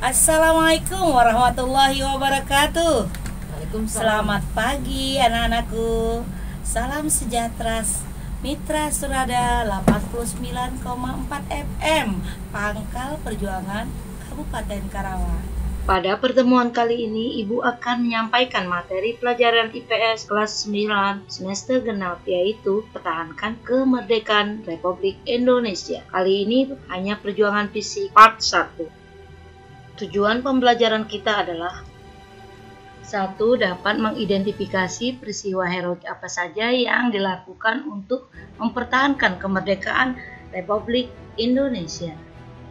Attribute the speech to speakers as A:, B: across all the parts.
A: Assalamualaikum warahmatullahi wabarakatuh.
B: Waalaikumsalam.
A: Selamat pagi anak-anakku. Salam sejahtera Mitra Surada 89,4 FM Pangkal Perjuangan Kabupaten Karawang.
B: Pada pertemuan kali ini, Ibu akan menyampaikan materi pelajaran IPS kelas 9 semester genap, yaitu Pertahankan Kemerdekaan Republik Indonesia. Kali ini hanya perjuangan fisik part 1. Tujuan pembelajaran kita adalah 1. Dapat mengidentifikasi peristiwa heroik apa saja yang dilakukan untuk mempertahankan kemerdekaan Republik Indonesia.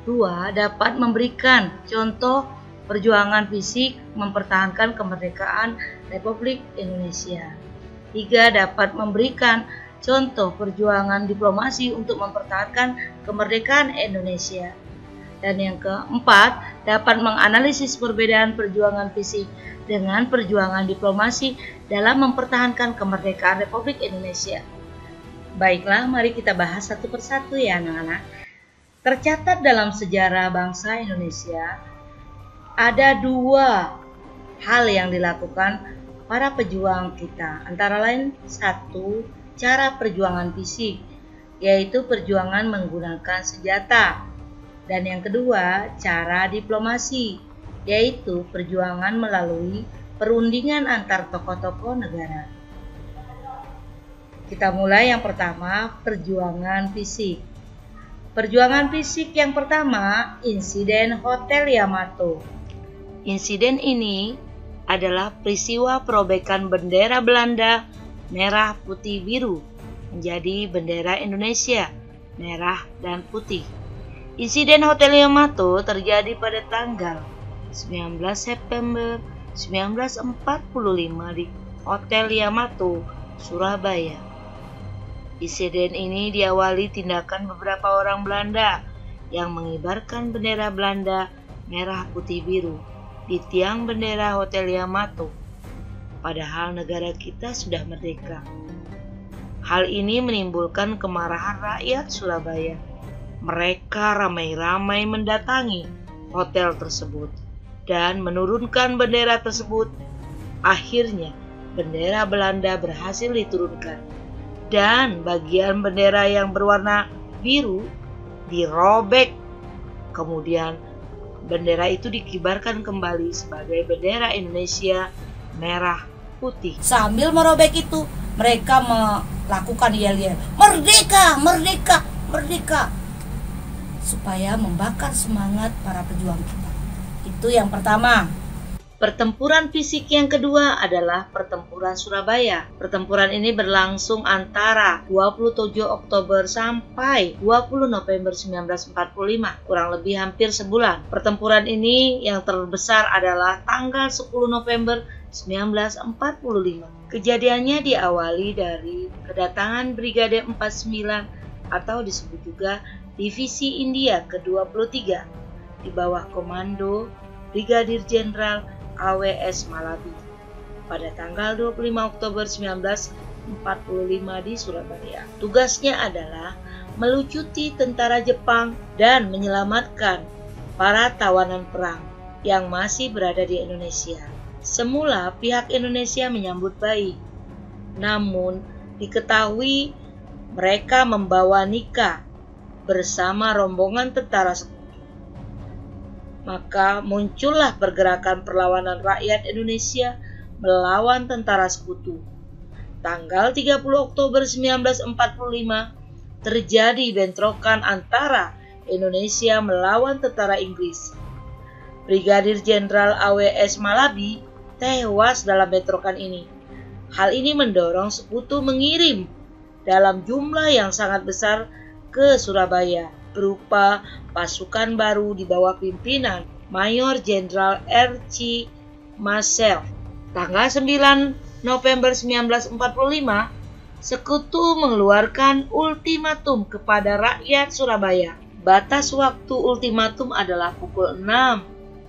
B: 2. Dapat memberikan contoh perjuangan fisik mempertahankan kemerdekaan Republik Indonesia. 3. Dapat memberikan contoh perjuangan diplomasi untuk mempertahankan kemerdekaan Indonesia. Dan yang keempat, dapat menganalisis perbedaan perjuangan fisik dengan perjuangan diplomasi dalam mempertahankan kemerdekaan Republik Indonesia. Baiklah, mari kita bahas satu persatu ya anak-anak. Tercatat dalam sejarah bangsa Indonesia, ada 2 hal yang dilakukan para pejuang kita. Antara lain 1, cara perjuangan fisik, yaitu perjuangan menggunakan senjata. Dan yang kedua, cara diplomasi, yaitu perjuangan melalui perundingan antar tokoh-tokoh negara. Kita mulai yang pertama, perjuangan fisik. Perjuangan fisik yang pertama, insiden Hotel Yamato. Insiden ini adalah peristiwa perobekan bendera Belanda merah putih biru menjadi bendera Indonesia merah dan putih. Insiden Hotel Yamato terjadi pada tanggal 19 September 1945 di Hotel Yamato, Surabaya. Insiden ini diawali tindakan beberapa orang Belanda yang mengibarkan bendera Belanda merah putih biru di tiang bendera Hotel Yamato, padahal negara kita sudah merdeka. Hal ini menimbulkan kemarahan rakyat Surabaya. Mereka ramai-ramai mendatangi hotel tersebut dan menurunkan bendera tersebut. Akhirnya, bendera Belanda berhasil diturunkan dan bagian bendera yang berwarna biru dirobek. Kemudian, bendera itu dikibarkan kembali sebagai bendera Indonesia merah putih.
A: Sambil merobek itu, mereka melakukan yel-yel, "Merdeka, merdeka, merdeka!" supaya membakar semangat para pejuang kita. Itu yang pertama.
B: Pertempuran fisik yang kedua adalah Pertempuran Surabaya. Pertempuran ini berlangsung antara 27 Oktober sampai 20 November 1945, kurang lebih hampir sebulan. Pertempuran ini yang terbesar adalah tanggal 10 November 1945. Kejadiannya diawali dari kedatangan Brigade 49 atau disebut juga Divisi India ke-23 di bawah komando Brigadir Jenderal AWS Malabi pada tanggal 25 Oktober 1945 di Surabaya. Tugasnya adalah melucuti tentara Jepang dan menyelamatkan para tawanan perang yang masih berada di Indonesia. Semula pihak Indonesia menyambut baik, namun diketahui mereka membawa Nika bersama rombongan tentara sekutu. Maka muncullah pergerakan perlawanan rakyat Indonesia melawan tentara sekutu. Tanggal 30 Oktober 1945 terjadi bentrokan antara Indonesia melawan tentara Inggris. Brigadir Jenderal AWS Malabi tewas dalam bentrokan ini. Hal ini mendorong sekutu mengirim dalam jumlah yang sangat besar ke Surabaya berupa pasukan baru di bawah pimpinan Mayor Jenderal R.C. Marshall. Tanggal 9 November 1945, sekutu mengeluarkan ultimatum kepada rakyat Surabaya. Batas waktu ultimatum adalah pukul 6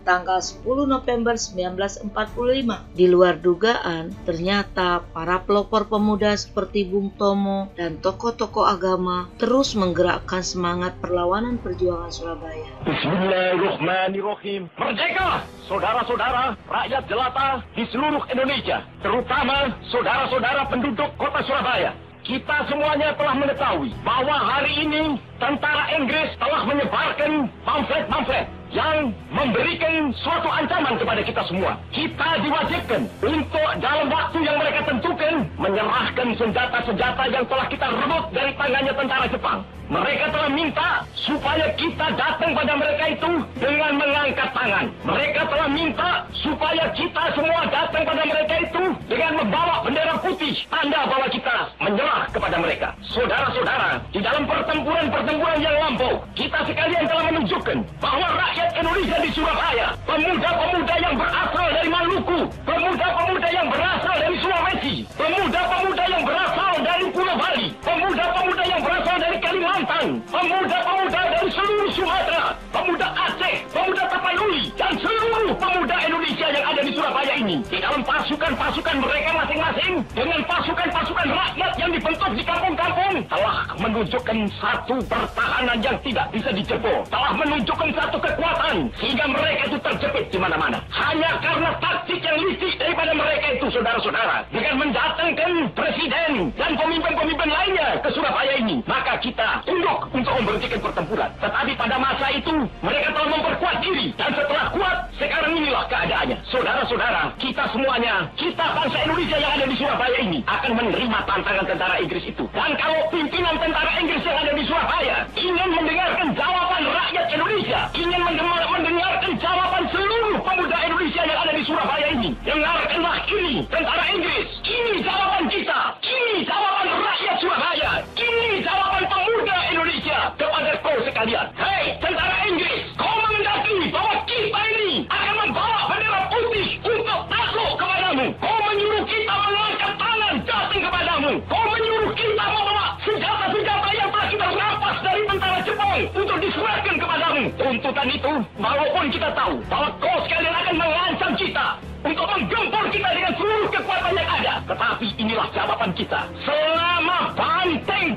B: tanggal 10 November 1945. Di luar dugaan, ternyata para pelopor pemuda seperti Bung Tomo dan tokoh-tokoh agama terus menggerakkan semangat perlawanan perjuangan Surabaya.
C: Bismillahirrahmanirrahim. Merdeka, saudara-saudara rakyat jelata di seluruh Indonesia, terutama saudara-saudara penduduk kota Surabaya. Kita semuanya telah mengetahui bahwa hari ini tentara Inggris telah menyebarkan pamflet-pamflet yang memberikan suatu ancaman kepada kita semua. Kita diwajibkan untuk dalam waktu yang mereka tentukan menyerahkan senjata-senjata yang telah kita rebut dari tangannya tentara Jepang. Mereka telah minta supaya kita datang pada mereka itu dengan mengangkat tangan. Mereka telah minta supaya kita semua datang pada mereka itu dengan membawa bendera putih, tanda bahwa kita menyerah kepada mereka. Saudara-saudara, di dalam pertempuran yang lampau, kita sekalian telah menunjukkan bahwa rakyat Indonesia di Surabaya, pemuda-pemuda yang berasal dari Maluku, pemuda-pemuda yang berasal dari Sulawesi, pemuda-pemuda yang berasal dari Pulau Bali, pemuda-pemuda yang berasal dari Kalimantan, pemuda-pemuda dari seluruh Sumatera, pemuda Aceh, pemuda Tapanuli, dan seluruh pemuda Indonesia yang ada di Surabaya ini, di dalam pasukan-pasukan mereka masing-masing, dengan pasukan-pasukan rakyat yang dibentuk di kampung-kampung, telah menunjukkan satu pertahanan yang tidak bisa dijebol, telah menunjukkan satu kekuatan, sehingga mereka itu terjepit di mana-mana. Hanya karena taktik yang licik daripada mereka itu, saudara-saudara, dengan mendatangkan presiden dan pemimpin-pemimpin lainnya ke Surabaya ini, maka kita tunduk untuk memberhentikan pertempuran. Tetapi pada masa itu, mereka telah memperkuat diri, dan setelah kuat, sekarang inilah keadaannya. Saudara-saudara, kita semuanya, kita bangsa Indonesia yang ada di Surabaya ini, akan menerima tantangan tentara Inggris itu. Dan kalau pimpinan tentara Inggris yang ada di Surabaya ingin mendengarkan jawaban rakyat Indonesia, ingin mendengarkan jawaban seluruh pemuda Indonesia yang ada di Surabaya ini, dengarkanlah ini, tentara Inggris, ini jawaban kita, ini jawaban rakyat Surabaya, ini jawaban pemuda Indonesia kepada kau sekalian. Hei, tentara Inggris, kau menghendaki bahwa kita ini akan membawa bendera putih untuk takluk kepadamu. Kau menyuruh kita mengangkat tangan datang kepadamu. Kau menyuruh kita membawa senjata-senjata yang telah kita rampas dari tentara Jepang untuk diserahkan kepadamu. Tuntutan itu, walaupun kita tahu bahwa kau sekalian akan mengancam kita untuk menggempur kita dengan seluruh kekuatan yang ada, tetapi inilah jawaban kita. Selama banteng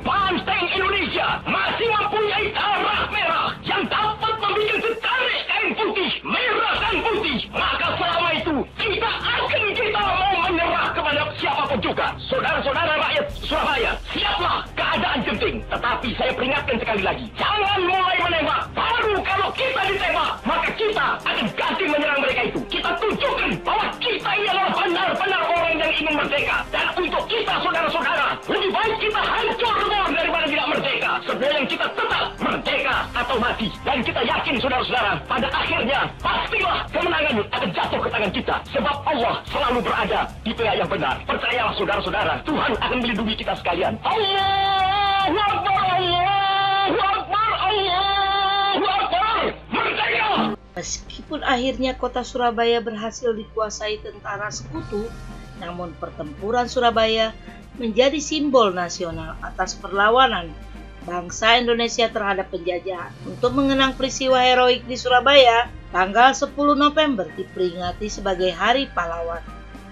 C: Indonesia masih mempunyai darah merah yang dapat membuat setarik kain putih, merah dan putih, maka selama itu kita mau menyerah kepada siapapun juga. Saudara-saudara rakyat Surabaya, siaplah keadaan genting. Tetapi saya peringatkan sekali lagi, jangan mulai menembak. Baru kalau kita ditembak, maka kita akan ganti menyerang mereka itu. Kita tunjukkan bahwa kita ini adalah benar-benar orang yang ingin merdeka. Dan untuk kita, saudara-saudara, lebih baik kita hancur lebur daripada tidak merdeka. Sebelum kita tetap merdeka atau mati. Dan kita yakin, saudara-saudara, pada akhirnya pastilah kemenangan akan jatuh ke tangan kita. Sebab Allah selalu berada di pihak yang benar. Percayalah, saudara-saudara, Tuhan akan melindungi kita sekalian. Allahu Akbar, Allahu Akbar, Allahu Akbar, merdeka!
B: Meskipun akhirnya kota Surabaya berhasil dikuasai tentara sekutu, namun pertempuran Surabaya menjadi simbol nasional atas perlawanan bangsa Indonesia terhadap penjajahan. Untuk mengenang peristiwa heroik di Surabaya, tanggal 10 November diperingati sebagai Hari Pahlawan.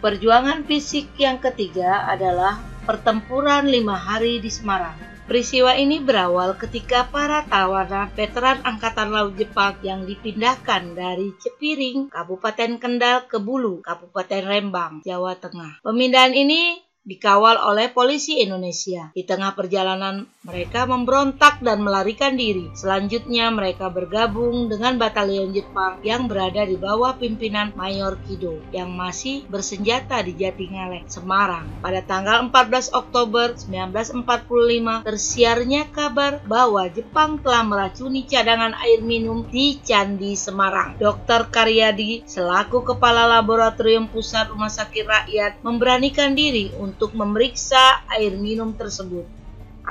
B: Perjuangan fisik yang ketiga adalah pertempuran 5 hari di Semarang. Peristiwa ini berawal ketika para tawanan veteran Angkatan Laut Jepang yang dipindahkan dari Cepiring, Kabupaten Kendal ke Bulu, Kabupaten Rembang, Jawa Tengah. Pemindahan ini dikawal oleh polisi Indonesia. Di tengah perjalanan, mereka memberontak dan melarikan diri. Selanjutnya, mereka bergabung dengan batalion Jepang yang berada di bawah pimpinan Mayor Kido yang masih bersenjata di Jatingalek, Semarang. Pada tanggal 14 Oktober 1945, tersiarnya kabar bahwa Jepang telah meracuni cadangan air minum di Candi Semarang. Dr. Karyadi, selaku Kepala Laboratorium Pusat Rumah Sakit Rakyat, memberanikan diri untuk memeriksa air minum tersebut.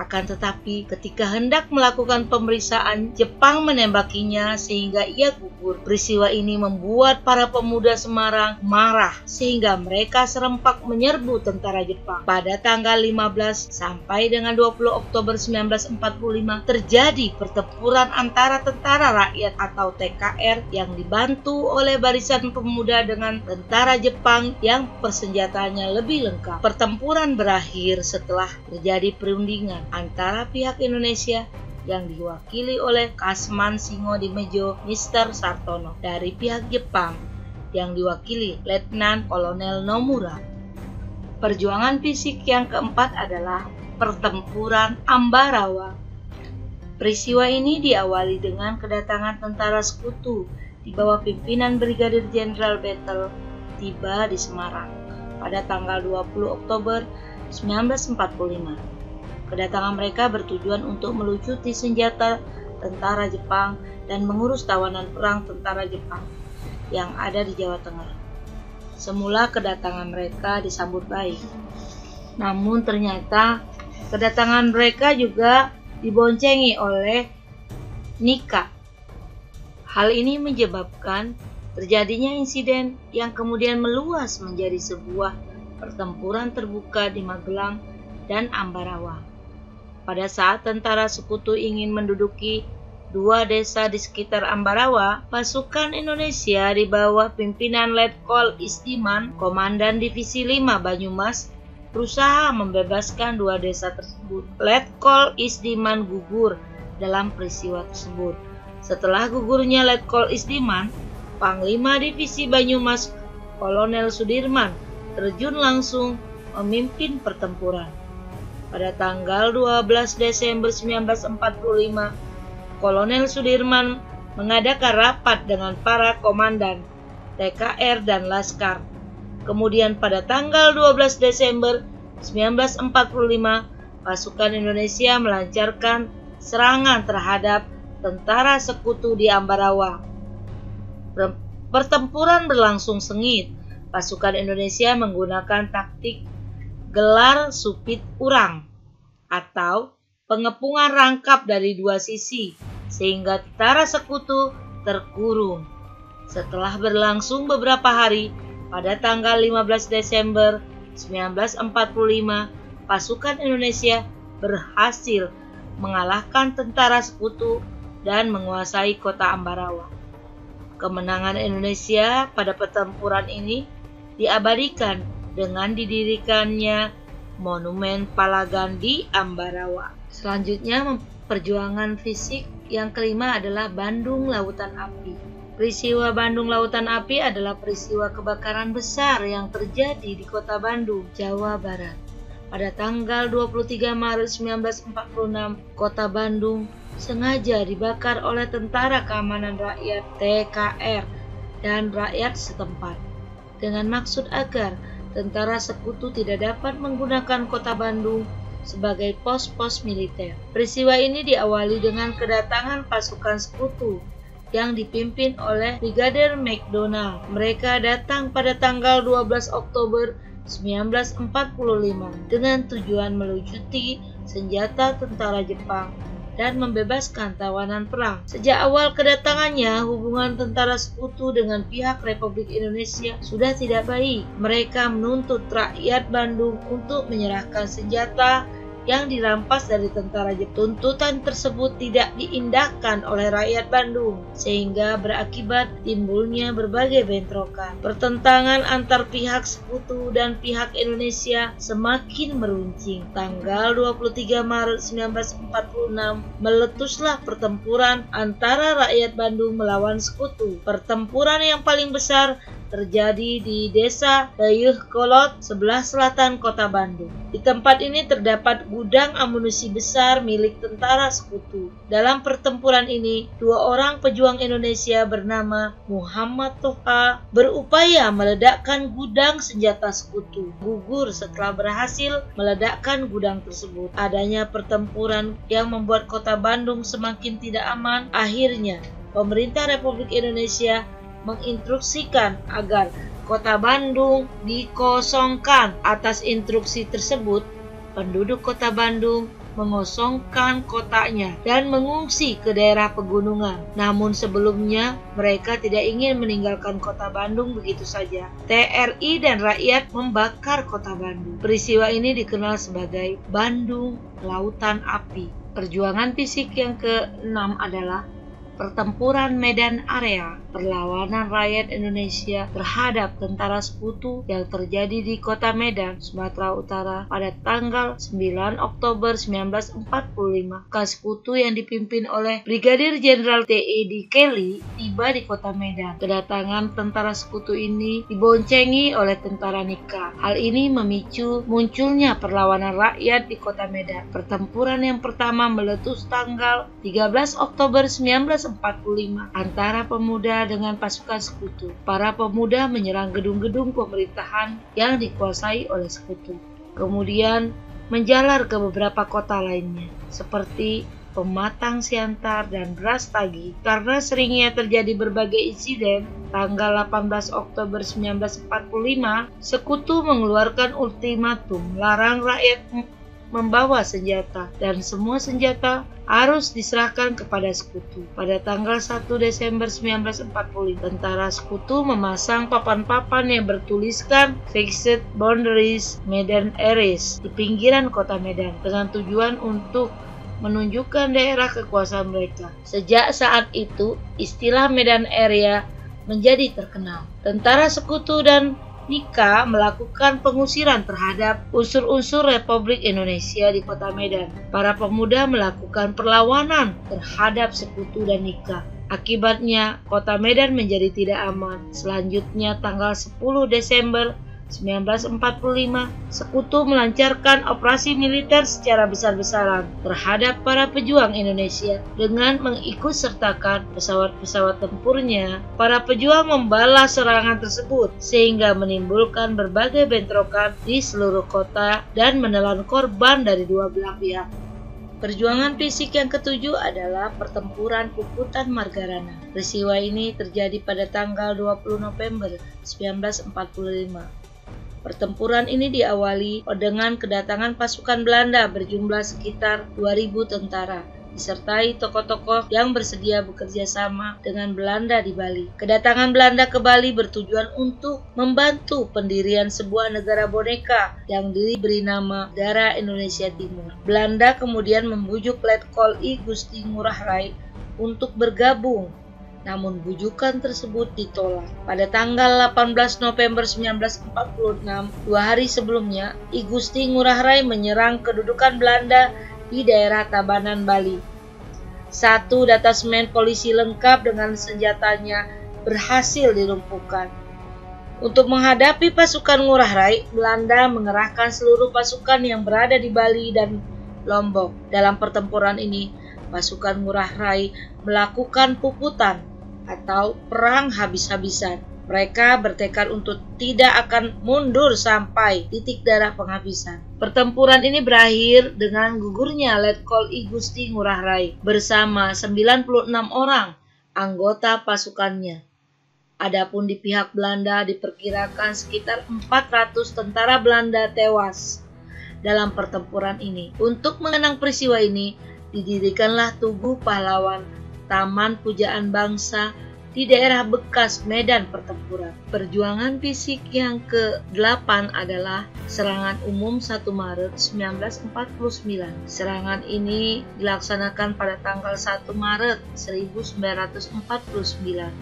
B: Akan tetapi ketika hendak melakukan pemeriksaan, Jepang menembakinya sehingga ia gugur. Peristiwa ini membuat para pemuda Semarang marah sehingga mereka serempak menyerbu tentara Jepang. Pada tanggal 15 sampai dengan 20 Oktober 1945 terjadi pertempuran antara tentara rakyat atau TKR yang dibantu oleh barisan pemuda dengan tentara Jepang yang persenjataannya lebih lengkap. Pertempuran berakhir setelah terjadi perundingan antara pihak Indonesia yang diwakili oleh Kasman Singodimejo Mr. Sartono dari pihak Jepang yang diwakili Letnan Kolonel Nomura. Perjuangan fisik yang keempat adalah pertempuran Ambarawa. Peristiwa ini diawali dengan kedatangan tentara sekutu di bawah pimpinan Brigadir Jenderal Battle tiba di Semarang pada tanggal 20 Oktober 1945. Kedatangan mereka bertujuan untuk melucuti senjata tentara Jepang dan mengurus tawanan perang tentara Jepang yang ada di Jawa Tengah. Semula kedatangan mereka disambut baik. Namun ternyata kedatangan mereka juga diboncengi oleh Nika. Hal ini menyebabkan terjadinya insiden yang kemudian meluas menjadi sebuah pertempuran terbuka di Magelang dan Ambarawa. Pada saat tentara sekutu ingin menduduki dua desa di sekitar Ambarawa, pasukan Indonesia di bawah pimpinan Letkol Isdiman, Komandan Divisi 5 Banyumas, berusaha membebaskan dua desa tersebut. Letkol Isdiman gugur dalam peristiwa tersebut. Setelah gugurnya Letkol Isdiman, Panglima Divisi Banyumas, Kolonel Sudirman, terjun langsung memimpin pertempuran. Pada tanggal 12 Desember 1945, Kolonel Sudirman mengadakan rapat dengan para komandan TKR dan Laskar. Kemudian pada tanggal 12 Desember 1945, pasukan Indonesia melancarkan serangan terhadap tentara sekutu di Ambarawa. Pertempuran berlangsung sengit. Pasukan Indonesia menggunakan taktik gelar supit urang atau pengepungan rangkap dari dua sisi sehingga tentara sekutu terkurung. Setelah berlangsung beberapa hari, pada tanggal 15 Desember 1945, pasukan Indonesia berhasil mengalahkan tentara sekutu dan menguasai kota Ambarawa. Kemenangan Indonesia pada pertempuran ini diabadikan dengan didirikannya Monumen Palagan di Ambarawa. Selanjutnya, perjuangan fisik yang kelima adalah Bandung Lautan Api. Peristiwa Bandung Lautan Api adalah peristiwa kebakaran besar yang terjadi di kota Bandung, Jawa Barat. Pada tanggal 23 Maret 1946, kota Bandung sengaja dibakar oleh Tentara Keamanan Rakyat (TKR) dan rakyat setempat, dengan maksud agar tentara sekutu tidak dapat menggunakan kota Bandung sebagai pos-pos militer. Peristiwa ini diawali dengan kedatangan pasukan sekutu yang dipimpin oleh Brigadir McDonald. Mereka datang pada tanggal 12 Oktober 1945 dengan tujuan melucuti senjata tentara Jepang dan membebaskan tawanan perang. Sejak awal kedatangannya, hubungan tentara sekutu dengan pihak Republik Indonesia sudah tidak baik. Mereka menuntut rakyat Bandung untuk menyerahkan senjata yang dirampas dari tentara Jepang. Tuntutan tersebut tidak diindahkan oleh rakyat Bandung, sehingga berakibat timbulnya berbagai bentrokan. Pertentangan antar pihak sekutu dan pihak Indonesia semakin meruncing. Tanggal 23 Maret 1946 meletuslah pertempuran antara rakyat Bandung melawan sekutu. Pertempuran yang paling besar terjadi di desa Dayuh Kolot, sebelah selatan kota Bandung. Di tempat ini terdapat gudang amunisi besar milik tentara sekutu. Dalam pertempuran ini, dua orang pejuang Indonesia bernama Muhammad Toha berupaya meledakkan gudang senjata sekutu. Gugur setelah berhasil meledakkan gudang tersebut. Adanya pertempuran yang membuat kota Bandung semakin tidak aman. Akhirnya, pemerintah Republik Indonesia menginstruksikan agar kota Bandung dikosongkan. Atas instruksi tersebut, penduduk kota Bandung mengosongkan kotanya dan mengungsi ke daerah pegunungan. Namun sebelumnya mereka tidak ingin meninggalkan kota Bandung begitu saja. TRI dan rakyat membakar kota Bandung. Peristiwa ini dikenal sebagai Bandung Lautan Api. Perjuangan fisik yang ke-6 adalah pertempuran Medan Area, perlawanan rakyat Indonesia terhadap tentara sekutu yang terjadi di kota Medan, Sumatera Utara pada tanggal 9 Oktober 1945. Sekutu yang dipimpin oleh Brigadir Jenderal T.E.D. Kelly tiba di kota Medan. Kedatangan tentara sekutu ini diboncengi oleh tentara Nika. Hal ini memicu munculnya perlawanan rakyat di kota Medan. Pertempuran yang pertama meletus tanggal 13 Oktober 1945 antara pemuda dengan pasukan sekutu. Para pemuda menyerang gedung-gedung pemerintahan yang dikuasai oleh sekutu. Kemudian menjalar ke beberapa kota lainnya seperti Pematang Siantar dan Brastagi. Karena seringnya terjadi berbagai insiden, tanggal 18 Oktober 1945, sekutu mengeluarkan ultimatum larang rakyat membawa senjata dan semua senjata harus diserahkan kepada sekutu. Pada tanggal 1 Desember 1945, tentara sekutu memasang papan-papan yang bertuliskan Fixed Boundaries Medan Areas di pinggiran kota Medan dengan tujuan untuk menunjukkan daerah kekuasaan mereka. Sejak saat itu, istilah Medan Area menjadi terkenal. Tentara sekutu dan Nika melakukan pengusiran terhadap unsur-unsur Republik Indonesia di kota Medan. Para pemuda melakukan perlawanan terhadap sekutu dan Nika. Akibatnya, kota Medan menjadi tidak aman. Selanjutnya, tanggal 10 Desember 1945, sekutu melancarkan operasi militer secara besar-besaran terhadap para pejuang Indonesia dengan mengikutsertakan pesawat-pesawat tempurnya. Para pejuang membalas serangan tersebut sehingga menimbulkan berbagai bentrokan di seluruh kota dan menelan korban dari dua belah pihak. Perjuangan fisik yang ketujuh adalah pertempuran Puputan Margarana. Peristiwa ini terjadi pada tanggal 20 November 1945. Pertempuran ini diawali dengan kedatangan pasukan Belanda berjumlah sekitar 2.000 tentara, disertai tokoh-tokoh yang bersedia bekerja sama dengan Belanda di Bali. Kedatangan Belanda ke Bali bertujuan untuk membantu pendirian sebuah negara boneka yang diberi nama Negara Indonesia Timur. Belanda kemudian membujuk Letkol I Gusti Ngurah Rai untuk bergabung. Namun bujukan tersebut ditolak. Pada tanggal 18 November 1946, 2 hari sebelumnya, I Gusti Ngurah Rai menyerang kedudukan Belanda di daerah Tabanan, Bali. 1 detasemen polisi lengkap dengan senjatanya berhasil dilumpuhkan. Untuk menghadapi pasukan Ngurah Rai, Belanda mengerahkan seluruh pasukan yang berada di Bali dan Lombok. Dalam pertempuran ini, pasukan Ngurah Rai melakukan puputan atau perang habis-habisan. Mereka bertekad untuk tidak akan mundur sampai titik darah penghabisan. Pertempuran ini berakhir dengan gugurnya Letkol I Gusti Ngurah Rai bersama 96 orang anggota pasukannya. Adapun di pihak Belanda diperkirakan sekitar 400 tentara Belanda tewas dalam pertempuran ini. Untuk mengenang peristiwa ini, didirikanlah Tugu Pahlawan Taman Pujaan Bangsa di daerah bekas medan pertempuran. Perjuangan fisik yang ke-8 adalah serangan umum 1 Maret 1949. Serangan ini dilaksanakan pada tanggal 1 Maret 1949.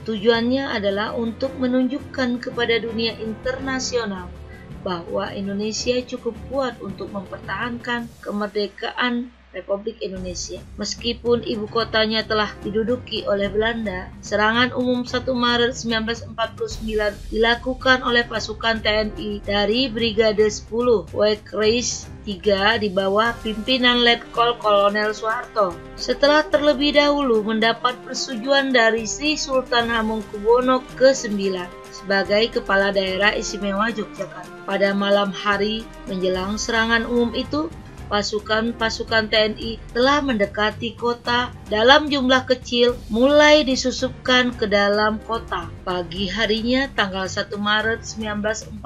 B: Tujuannya adalah untuk menunjukkan kepada dunia internasional bahwa Indonesia cukup kuat untuk mempertahankan kemerdekaan Republik Indonesia. Meskipun ibu kotanya telah diduduki oleh Belanda, serangan umum 1 Maret 1949 dilakukan oleh pasukan TNI dari Brigade 10 Wekreis 3 di bawah pimpinan Letkol Kolonel Soeharto. Setelah terlebih dahulu mendapat persetujuan dari Sri Sultan Hamengkubuwono ke-9 sebagai Kepala Daerah Istimewa Yogyakarta. Pada malam hari menjelang serangan umum itu, pasukan-pasukan TNI telah mendekati kota dalam jumlah kecil, mulai disusupkan ke dalam kota. Pagi harinya tanggal 1 Maret 1949,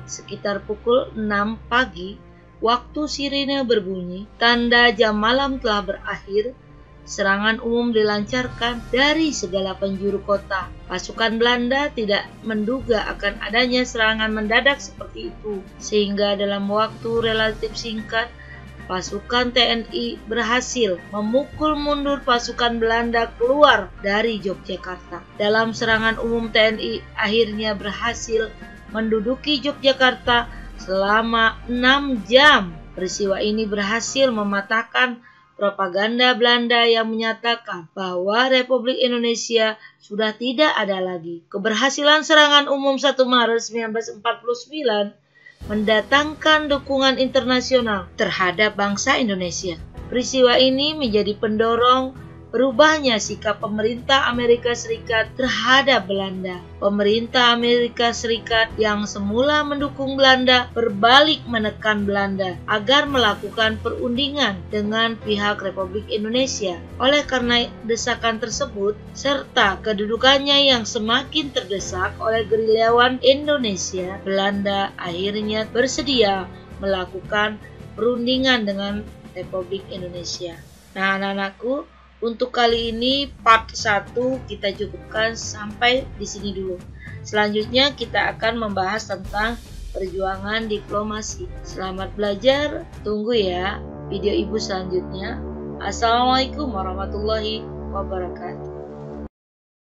B: sekitar pukul 6 pagi, waktu sirine berbunyi, tanda jam malam telah berakhir, serangan umum dilancarkan dari segala penjuru kota. Pasukan Belanda tidak menduga akan adanya serangan mendadak seperti itu, sehingga dalam waktu relatif singkat, pasukan TNI berhasil memukul mundur pasukan Belanda keluar dari Yogyakarta. Dalam serangan umum, TNI akhirnya berhasil menduduki Yogyakarta selama 6 jam. Peristiwa ini berhasil mematahkan propaganda Belanda yang menyatakan bahwa Republik Indonesia sudah tidak ada lagi. Keberhasilan serangan umum 1 Maret 1949 mendatangkan dukungan internasional terhadap bangsa Indonesia. Peristiwa ini menjadi pendorong berubahnya sikap pemerintah Amerika Serikat terhadap Belanda. Pemerintah Amerika Serikat yang semula mendukung Belanda berbalik menekan Belanda agar melakukan perundingan dengan pihak Republik Indonesia. Oleh karena desakan tersebut, serta kedudukannya yang semakin terdesak oleh gerilyawan Indonesia, Belanda akhirnya bersedia melakukan perundingan dengan Republik Indonesia. Nah, anak-anakku, untuk kali ini part 1 kita cukupkan sampai di sini dulu. Selanjutnya kita akan membahas tentang perjuangan diplomasi. Selamat belajar, tunggu ya video ibu selanjutnya. Assalamualaikum warahmatullahi wabarakatuh.